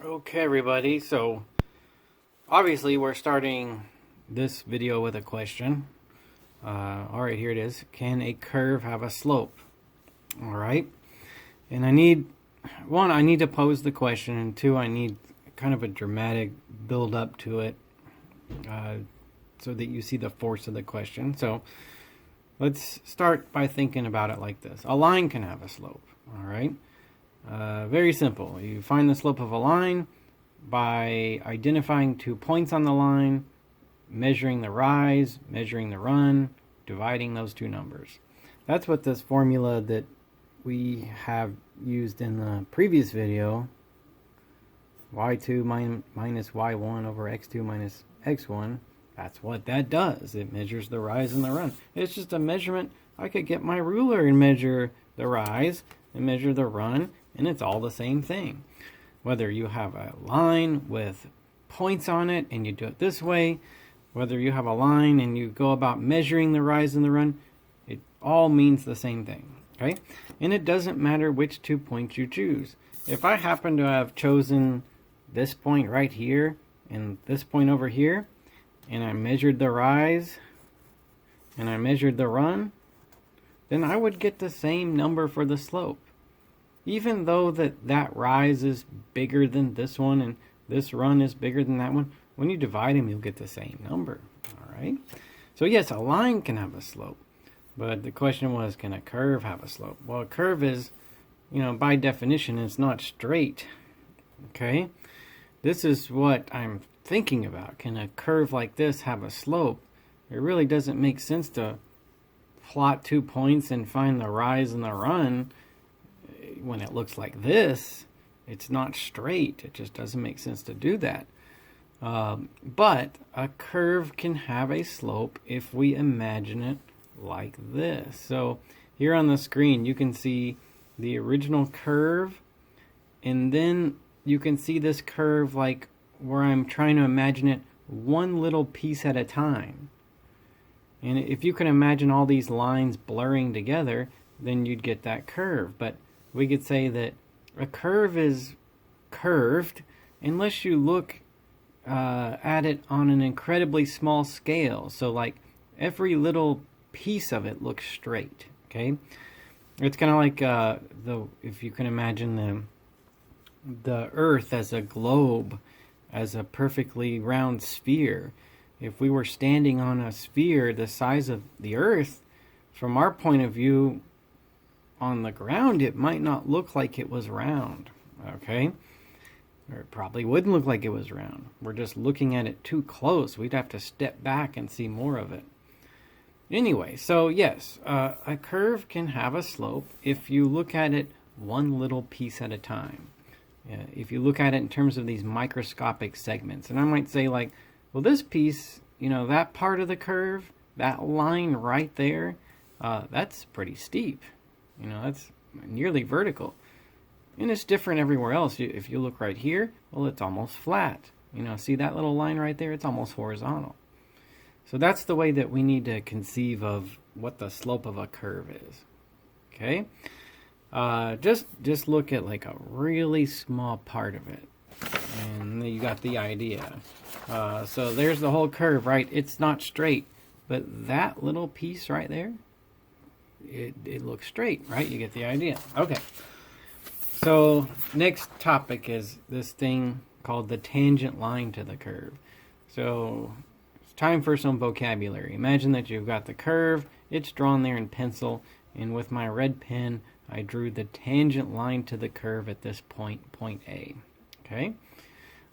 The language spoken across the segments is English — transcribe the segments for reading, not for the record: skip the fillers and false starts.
Okay, everybody, so obviously we're starting this video with a question. Alright, here it is. Can a curve have a slope? Alright, and I need to pose the question, and two, I need kind of a dramatic build up to it so that you see the force of the question. So let's start by thinking about it like this. A line can have a slope, alright? Very simple. You find the slope of a line by identifying 2 points on the line, measuring the rise, measuring the run, dividing those two numbers. That's what this formula that we have used in the previous video, y2 minus y1 over x2 minus x1, that's what that does. It measures the rise and the run. It's just a measurement. I could get my ruler and measure the rise and measure the run, and it's all the same thing. Whether you have a line with points on it and you do it this way, whether you have a line and you go about measuring the rise and the run, it all means the same thing, okay? And it doesn't matter which 2 points you choose. If I happen to have chosen this point right here and this point over here, and I measured the rise and I measured the run, then I would get the same number for the slope. Even though that rise is bigger than this one and this run is bigger than that one, when you divide them, you'll get the same number. All right. So yes, a line can have a slope, but the question was, can a curve have a slope? Well, a curve is, by definition, it's not straight. Okay. This is what I'm thinking about. Can a curve like this have a slope? It really doesn't make sense to plot 2 points and find the rise and the run. When it looks like this, it's not straight. It just doesn't make sense to do that. But a curve can have a slope if we imagine it like this. So here on the screen, you can see the original curve, and then you can see this curve like where I'm trying to imagine it one little piece at a time. And if you can imagine all these lines blurring together, then you'd get that curve. But we could say that a curve is curved unless you look at it on an incredibly small scale. So like every little piece of it looks straight, okay? It's kind of like if you can imagine the Earth as a globe, as a perfectly round sphere. If we were standing on a sphere the size of the Earth, from our point of view, on the ground, it might not look like it was round, okay? Or it probably wouldn't look like it was round. We're just looking at it too close. We'd have to step back and see more of it. Anyway, so yes, a curve can have a slope if you look at it one little piece at a time. If you look at it in terms of these microscopic segments. And I might say like, well, this piece, that part of the curve, that line right there, that's pretty steep. That's nearly vertical. And it's different everywhere else. If you look right here, well, it's almost flat. See that little line right there? It's almost horizontal. So that's the way that we need to conceive of what the slope of a curve is. Okay? Just look at like a really small part of it. And you got the idea. So there's the whole curve, right? It's not straight. But that little piece right there, it looks straight, right? You get the idea. Okay. So next topic is this thing called the tangent line to the curve. So it's time for some vocabulary. Imagine that you've got the curve. It's drawn there in pencil. And with my red pen, I drew the tangent line to the curve at this point, point A. Okay?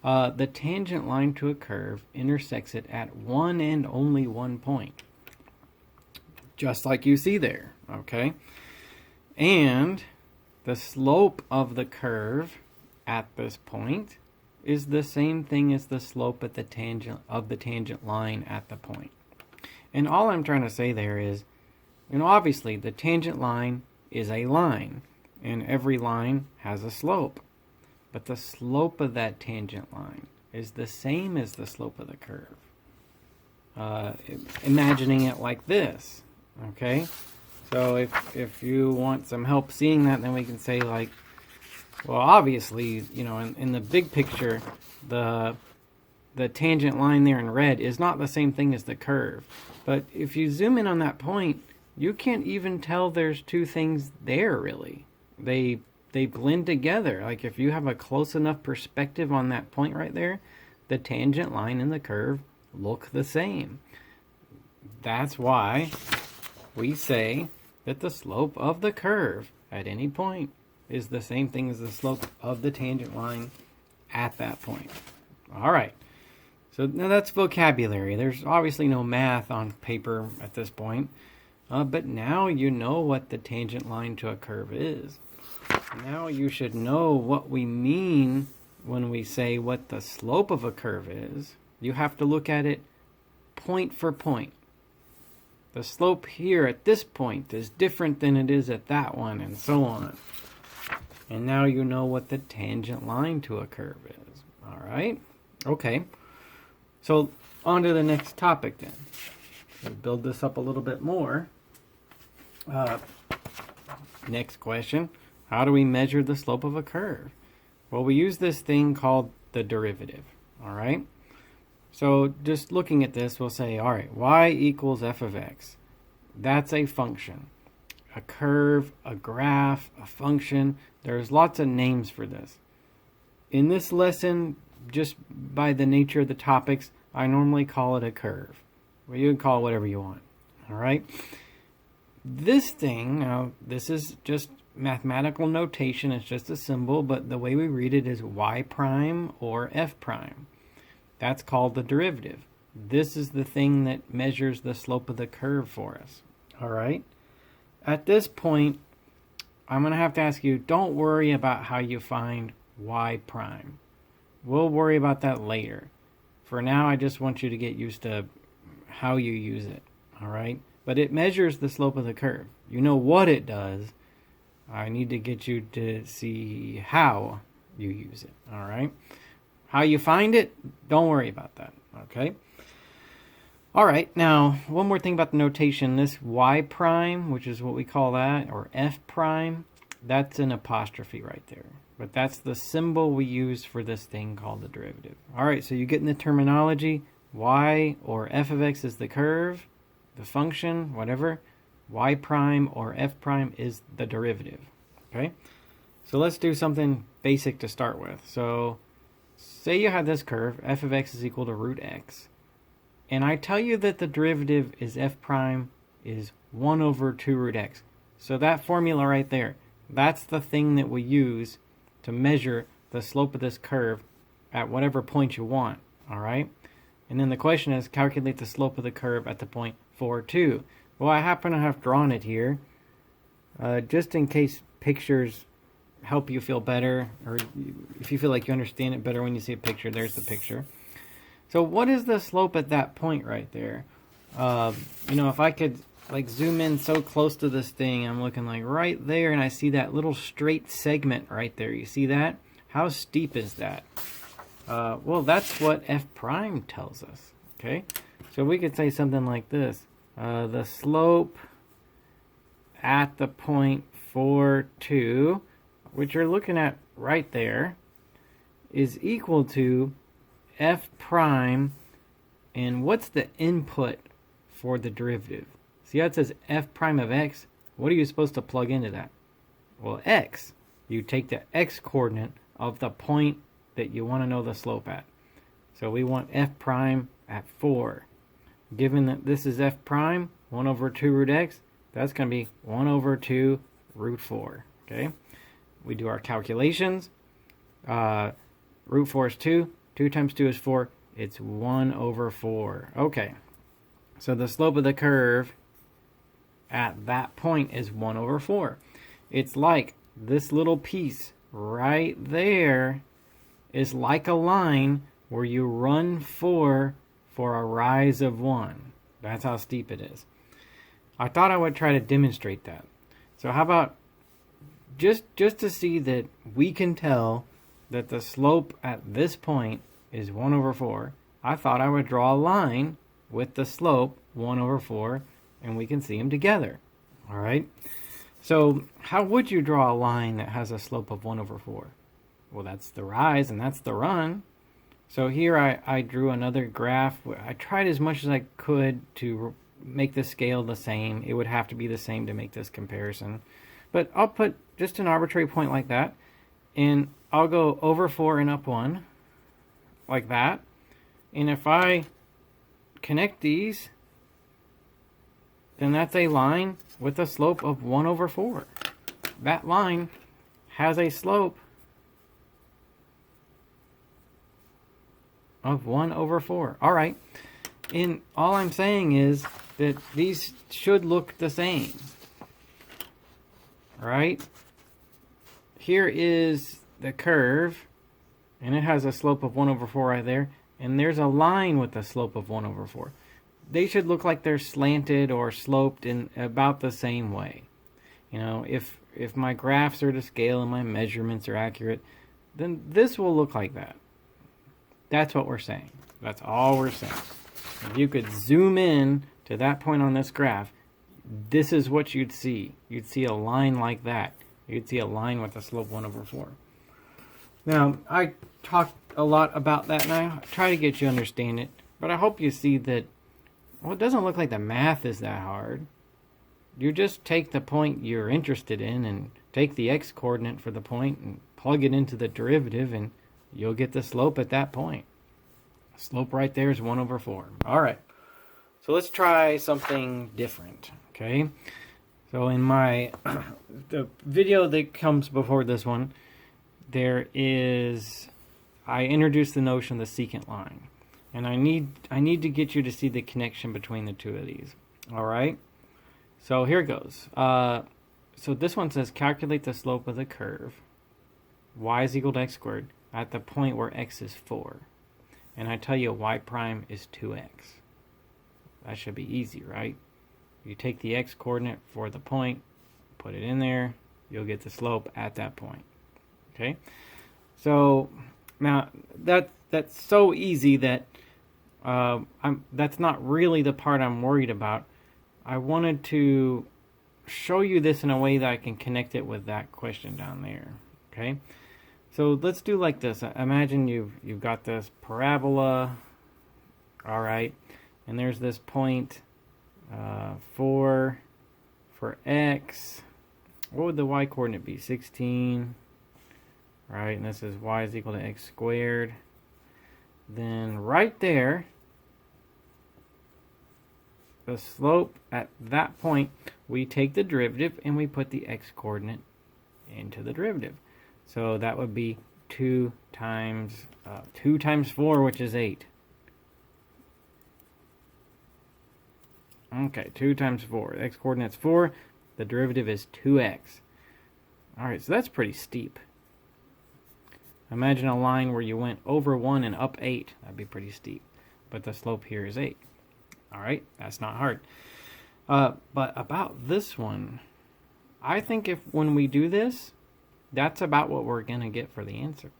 The tangent line to a curve intersects it at one and only one point. Just like you see there, okay? And the slope of the curve at this point is the same thing as the slope at the tangent line at the point. And all I'm trying to say there is, obviously the tangent line is a line, and every line has a slope. But the slope of that tangent line is the same as the slope of the curve. Imagining it like this. Okay, so if you want some help seeing that, then we can say like Well, obviously, in the big picture, the tangent line there in red is not the same thing as the curve. But if you zoom in on that point, you can't even tell there's two things there, really. They blend together. Like if you have a close enough perspective on that point right there, the tangent line and the curve look the same. That's why we say that the slope of the curve at any point is the same thing as the slope of the tangent line at that point. All right. So now that's vocabulary. There's obviously no math on paper at this point. But now you know what the tangent line to a curve is. Now you should know what we mean when we say what the slope of a curve is. You have to look at it point for point. The slope here at this point is different than it is at that one, and so on. And now you know what the tangent line to a curve is. All right? Okay. So on to the next topic then. We'll build this up a little bit more. Next question. How do we measure the slope of a curve? Well, we use this thing called the derivative. All right? So just looking at this, we'll say, all right, y equals f of x. That's a function. A curve, a graph, a function. There's lots of names for this. In this lesson, just by the nature of the topics, I normally call it a curve. Well, you can call it whatever you want. All right? This thing, now, this is just mathematical notation. It's just a symbol, but the way we read it is y prime or f prime. That's called the derivative. This is the thing that measures the slope of the curve for us. All right? At this point, I'm going to have to ask you, don't worry about how you find y prime. We'll worry about that later. For now, I just want you to get used to how you use it. All right? But it measures the slope of the curve. You know what it does. I need to get you to see how you use it. All right? How you find it, don't worry about that. Okay? All right, now, one more thing about the notation. This y prime, which is what we call that, or f prime, that's an apostrophe right there. But that's the symbol we use for this thing called the derivative. All right, so you get in the terminology. Y or f of x is the curve, the function, whatever. Y prime or f prime is the derivative. Okay? So let's do something basic to start with. So say you have this curve, f of x is equal to root x. And I tell you that the derivative is f prime is 1 over 2 root x. So that formula right there, that's the thing that we use to measure the slope of this curve at whatever point you want. All right? And then the question is, calculate the slope of the curve at the point 4, 2. Well, I happen to have drawn it here. Just in case pictures help you feel better, or if you feel like you understand it better when you see a picture, there's the picture. So what is the slope at that point right there? If I could like zoom in so close to this thing, I'm looking like right there, and I see that little straight segment right there. You see that? How steep is that? Well, that's what f prime tells us. Okay, so we could say something like this. The slope at the point 4, 2, which you're looking at right there, is equal to f prime, and what's the input for the derivative? See how it says f prime of x? What are you supposed to plug into that? Well, x. You take the x coordinate of the point that you want to know the slope at. So we want f prime at 4. Given that this is f prime, 1 over 2 root x, that's going to be 1 over 2 root 4. Okay? We do our calculations. Root 4 is 2. 2 times 2 is 4. It's 1 over 4. Okay. So the slope of the curve at that point is 1 over 4. It's like this little piece right there is like a line where you run for a rise of 1. That's how steep it is. I thought I would try to demonstrate that. So how about just to see that we can tell that the slope at this point is 1 over 4, I thought I would draw a line with the slope 1 over 4, and we can see them together. All right. So how would you draw a line that has a slope of 1 over 4? Well, that's the rise and that's the run. So here I drew another graph. I tried as much as I could to make the scale the same. It would have to be the same to make this comparison. But I'll put just an arbitrary point like that. And I'll go over 4 and up 1, like that. And if I connect these, then that's a line with a slope of 1 over 4. That line has a slope of 1 over 4. All right. And all I'm saying is that these should look the same. All right. Here is the curve, and it has a slope of 1 over 4 right there. And there's a line with a slope of 1 over 4. They should look like they're slanted or sloped in about the same way. You know, if my graphs are to scale and my measurements are accurate, then this will look like that. That's what we're saying. That's all we're saying. If you could zoom in to that point on this graph, this is what you'd see. You'd see a line like that. You'd see a line with a slope 1 over 4. Now, I talked a lot about that, and I try to get you to understand it, but I hope you see that, well, it doesn't look like the math is that hard. You just take the point you're interested in and take the x-coordinate for the point and plug it into the derivative, and you'll get the slope at that point. Slope right there is 1 over 4. All right. So let's try something different, okay? So in my the video that comes before this one, I introduced the notion of the secant line. And I need to get you to see the connection between the two of these. All right? So here it goes. So this one says calculate the slope of the curve. Y is equal to x squared at the point where x is 4. And I tell you y prime is 2x. That should be easy, right? You take the x coordinate for the point, put it in there, you'll get the slope at that point. Okay? So now that's so easy that that's not really the part I'm worried about. I wanted to show you this in a way that I can connect it with that question down there. Okay? So let's do like this. Imagine you've got this parabola, all right, and there's this point 4 for x. What would the y coordinate be? 16, right? And this is y is equal to x squared. Then right there, the slope at that point, we take the derivative and we put the x coordinate into the derivative. So that would be 2 times 4, which is 8. Okay, 2 times 4. The x-coordinate's 4. The derivative is 2x. All right, so that's pretty steep. Imagine a line where you went over 1 and up 8. That'd be pretty steep. But the slope here is 8. All right, that's not hard. But about this one, I think when we do this, that's about what we're going to get for the answer.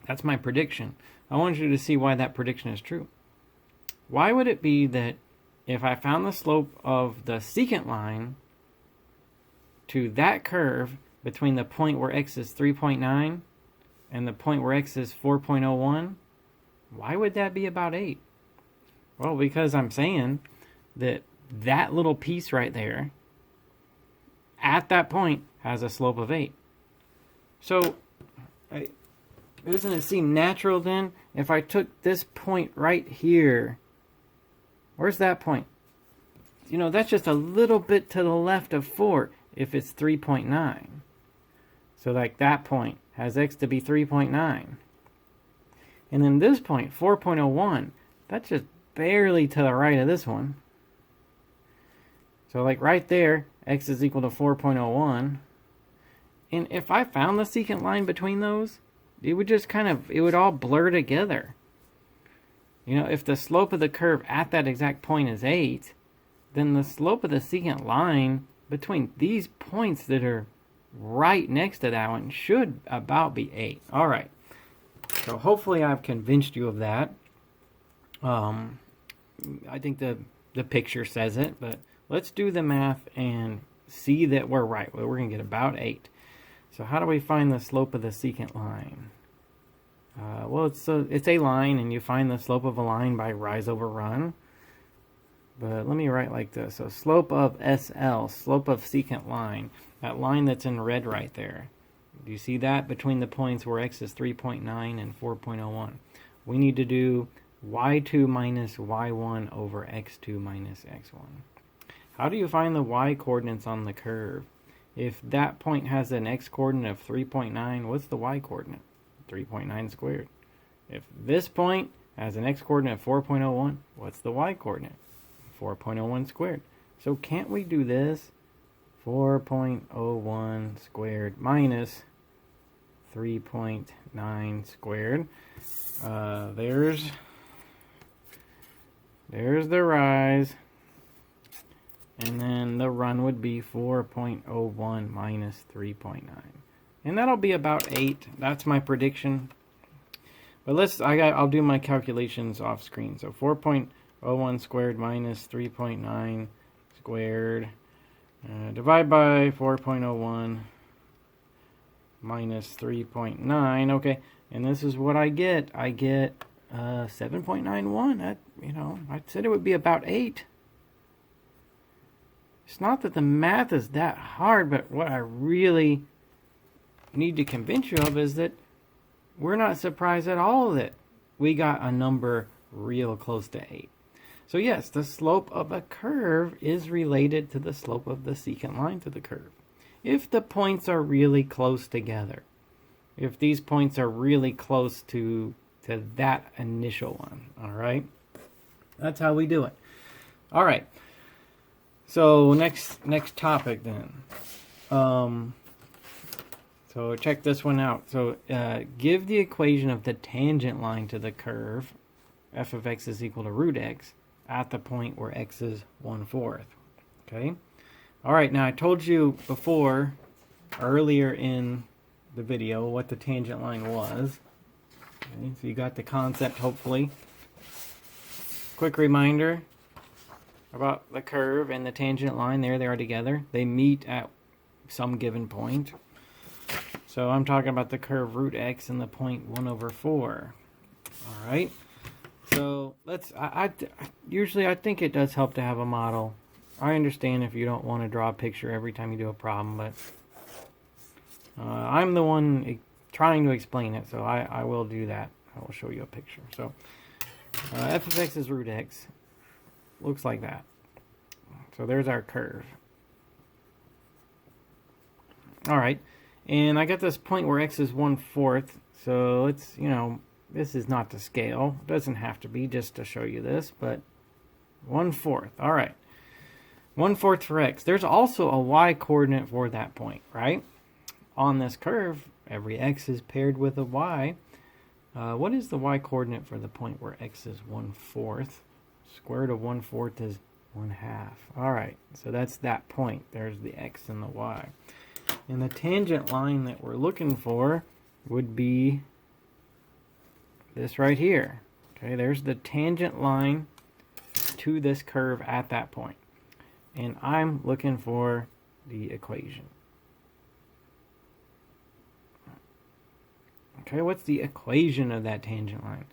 That's my prediction. I want you to see why that prediction is true. Why would it be that if I found the slope of the secant line to that curve between the point where x is 3.9 and the point where x is 4.01, why would that be about 8? Well, because I'm saying that that little piece right there at that point has a slope of 8. So, doesn't it seem natural then if I took this point right here? Where's that point? You know, that's just a little bit to the left of 4 if it's 3.9. So like that point has x to be 3.9. And then this point, 4.01, that's just barely to the right of this one. So like right there, x is equal to 4.01. And if I found the secant line between those, it would just it would all blur together. You know, if the slope of the curve at that exact point is 8, then the slope of the secant line between these points that are right next to that one should about be 8. All right. So hopefully I've convinced you of that. I think the picture says it, but let's do the math and see that we're right. Well, we're going to get about 8. So how do we find the slope of the secant line? Well, it's a line, and you find the slope of a line by rise over run. But let me write like this. So slope of SL, slope of secant line, that line that's in red right there. Do you see that between the points where x is 3.9 and 4.01? We need to do y2 minus y1 over x2 minus x1. How do you find the y coordinates on the curve? If that point has an x coordinate of 3.9, what's the y coordinate? 3.9 squared. If this point has an x coordinate of 4.01, what's the y coordinate? 4.01 squared. So can't we do this? 4.01 squared minus 3.9 squared. There's the rise. And then the run would be 4.01 minus 3.9. And that'll be about 8. That's my prediction. But I'll do my calculations off screen. So 4.01 squared minus 3.9 squared. Divide by 4.01 minus 3.9. Okay, and this is what I get. I get 7.91. I said it would be about 8. It's not that the math is that hard, but what I really need to convince you of is that we're not surprised at all that we got a number real close to 8. So yes, the slope of a curve is related to the slope of the secant line to the curve. If the points are really close together, if these points are really close to that initial one, all right? That's how we do it. All right. So next topic then. So check this one out. So give the equation of the tangent line to the curve, f of x is equal to root x, at the point where x is 1/4. Okay? All right, now I told you before, earlier in the video, what the tangent line was. Okay, so you got the concept, hopefully. Quick reminder about the curve and the tangent line. There they are together. They meet at some given point. So I'm talking about the curve root x and the point 1/4. All right. So usually I think it does help to have a model. I understand if you don't want to draw a picture every time you do a problem, but I'm the one trying to explain it, so I will do that. I will show you a picture. So f of x is root x. Looks like that. So there's our curve. All right, and I got this point where x is 1/4. So it's, this is not to scale. It doesn't have to be just to show you this, but 1/4. All right, 1/4 for x. There's also a y coordinate for that point, right? On this curve, every x is paired with a y. What is the y coordinate for the point where x is 1/4? Square root of 1/4 is 1/2. All right, so that's that point. There's the x and the y. And the tangent line that we're looking for would be this right here. Okay, there's the tangent line to this curve at that point. And I'm looking for the equation. Okay, what's the equation of that tangent line?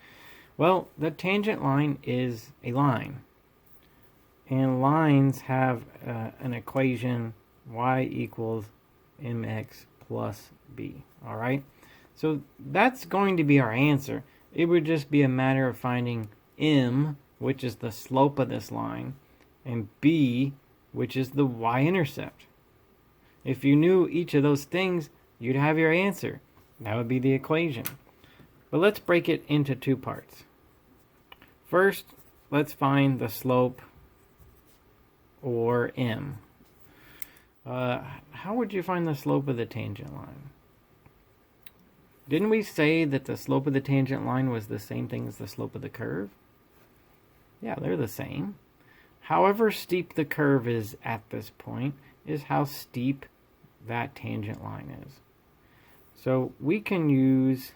Well, the tangent line is a line. And lines have an equation, y equals mx plus b. All right? So that's going to be our answer. It would just be a matter of finding m, which is the slope of this line, and b, which is the y-intercept. If you knew each of those things, you'd have your answer. That would be the equation. But let's break it into two parts. First, let's find the slope, or m. How would you find the slope of the tangent line? Didn't we say that the slope of the tangent line was the same thing as the slope of the curve? Yeah, they're the same. However steep the curve is at this point is how steep that tangent line is. So we can use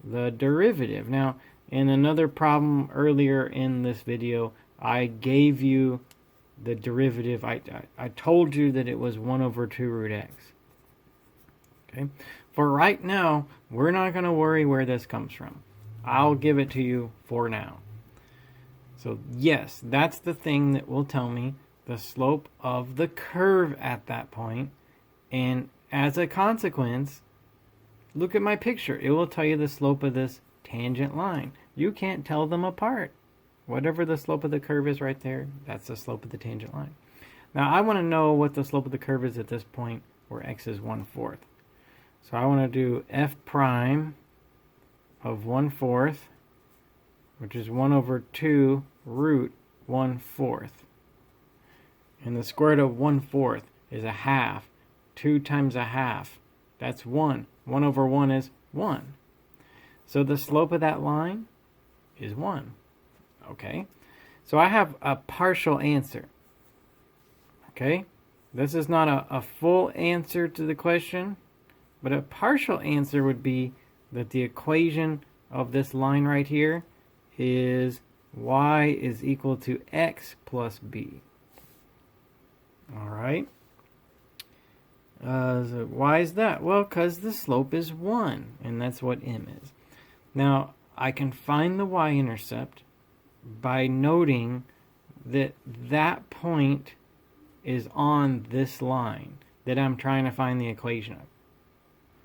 the derivative. Now, in another problem earlier in this video, I gave you the derivative. I told you that it was 1 over 2 root x. Okay. For right now, we're not going to worry where this comes from. I'll give it to you for now. So yes, that's the thing that will tell me the slope of the curve at that point. And as a consequence, look at my picture. It will tell you the slope of this tangent line. You can't tell them apart. Whatever the slope of the curve is right there, that's the slope of the tangent line. Now I want to know what the slope of the curve is at this point where x is 1/4. So I want to do f prime of 1/4, which is 1 over 2 root 1/4. And the square root of 1/4 is a half. 2 times a half, that's 1. 1 over 1 is 1. So the slope of that line is 1. Okay? So I have a partial answer. Okay? This is not a full answer to the question, but a partial answer would be that the equation of this line right here is y is equal to x plus b. All right? So why is that? Well, because the slope is 1, and that's what m is. Now, I can find the y-intercept by noting that that point is on this line that I'm trying to find the equation of.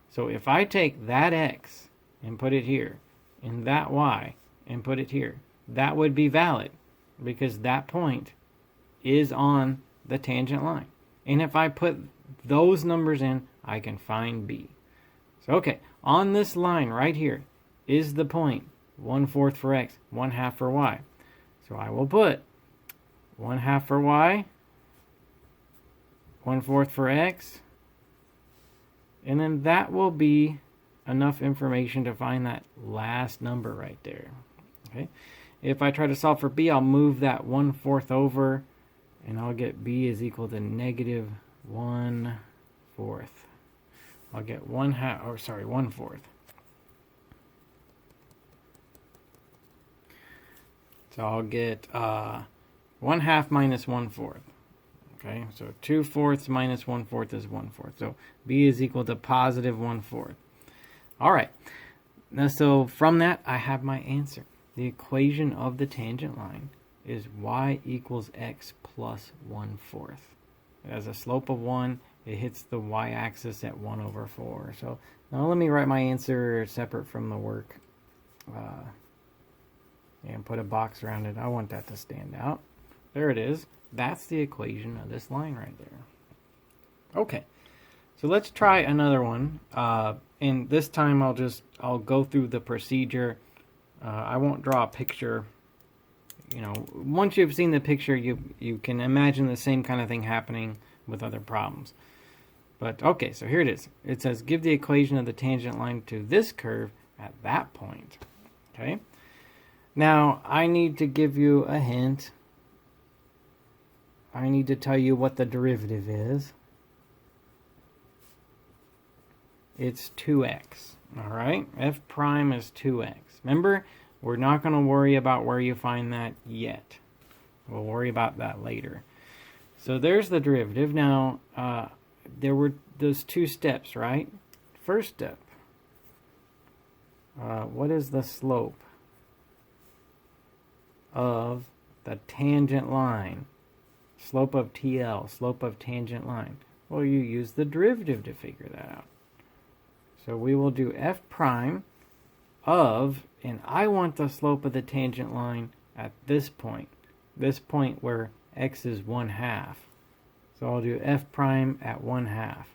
So if I take that x and put it here, and that y and put it here, that would be valid because that point is on the tangent line. And if I put those numbers in, I can find b. So okay, on this line right here is the point 1/4 for x, 1/2 for y. So I will put 1/2 for y, 1/4 for x, and then that will be enough information to find that last number right there. Okay. If I try to solve for b, I'll move that 1/4 over, and I'll get b is equal to negative 1/4. I'll get 1/4. So I'll get 1/2 minus 1/4. Okay, so 2/4 minus 1/4 is 1/4. So b is equal to positive 1/4. All right. Now, so from that, I have my answer. The equation of the tangent line is y equals x plus 1/4. It has a slope of 1. It hits the y-axis at 1 over 4. So now let me write my answer separate from the work and put a box around it. I want that to stand out. There it is. That's the equation of this line right there. Okay, so let's try another one. And this time I'll go through the procedure. I won't draw a picture. You know, once you've seen the picture, you can imagine the same kind of thing happening with other problems. But okay, so here it is. It says give the equation of the tangent line to this curve at that point. Okay. Now I need to give you a hint. I need to tell you what the derivative is. It's 2x. All right, f prime is 2x. Remember, we're not going to worry about where you find that yet. We'll worry about that later. So there's the derivative. Now, there were those two steps, right? First step. What is the slope of the tangent line? Slope of TL, slope of tangent line. Well, you use the derivative to figure that out. So we will do f prime of, and I want the slope of the tangent line at this point where x is 1/2. So I'll do f prime at 1/2.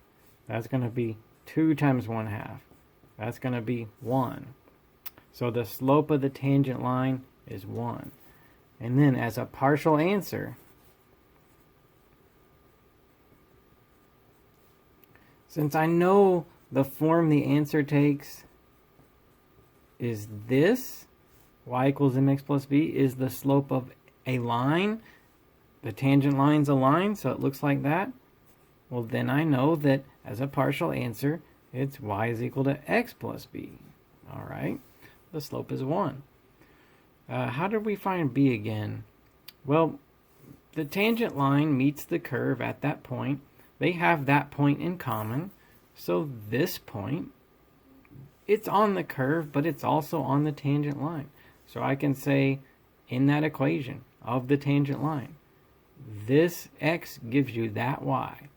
That's going to be 2 times 1/2. That's going to be 1. So the slope of the tangent line is 1. And then as a partial answer, since I know the form the answer takes is this, y equals mx plus b, is the slope of a line. The tangent line's a line, so it looks like that. Well, then I know that as a partial answer, it's y is equal to x plus b. All right, the slope is 1. How did we find b again? Well, the tangent line meets the curve at that point. They have that point in common. So this point, it's on the curve, but it's also on the tangent line. So I can say in that equation of the tangent line, this x gives you that y.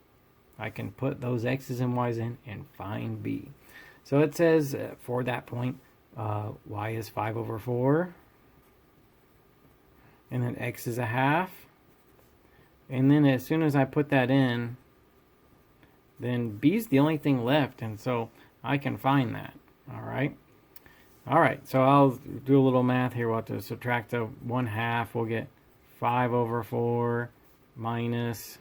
I can put those x's and y's in and find b. So it says for that point, y is 5 over 4. And then x is a half. And then as soon as I put that in, then b's the only thing left. And so I can find that. Alright. Alright, so I'll do a little math here. We'll have to subtract the 1/2. We'll get 5 over 4 minus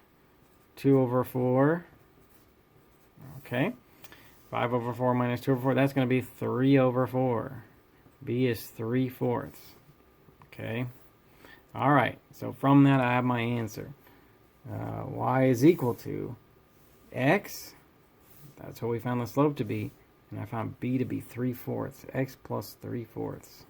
2 over 4. Okay. 5 over 4 minus 2 over 4. That's going to be 3 over 4. B is 3/4. Okay. Alright, so from that I have my answer. Y is equal to x. That's what we found the slope to be. And I found b to be 3/4. X plus 3/4.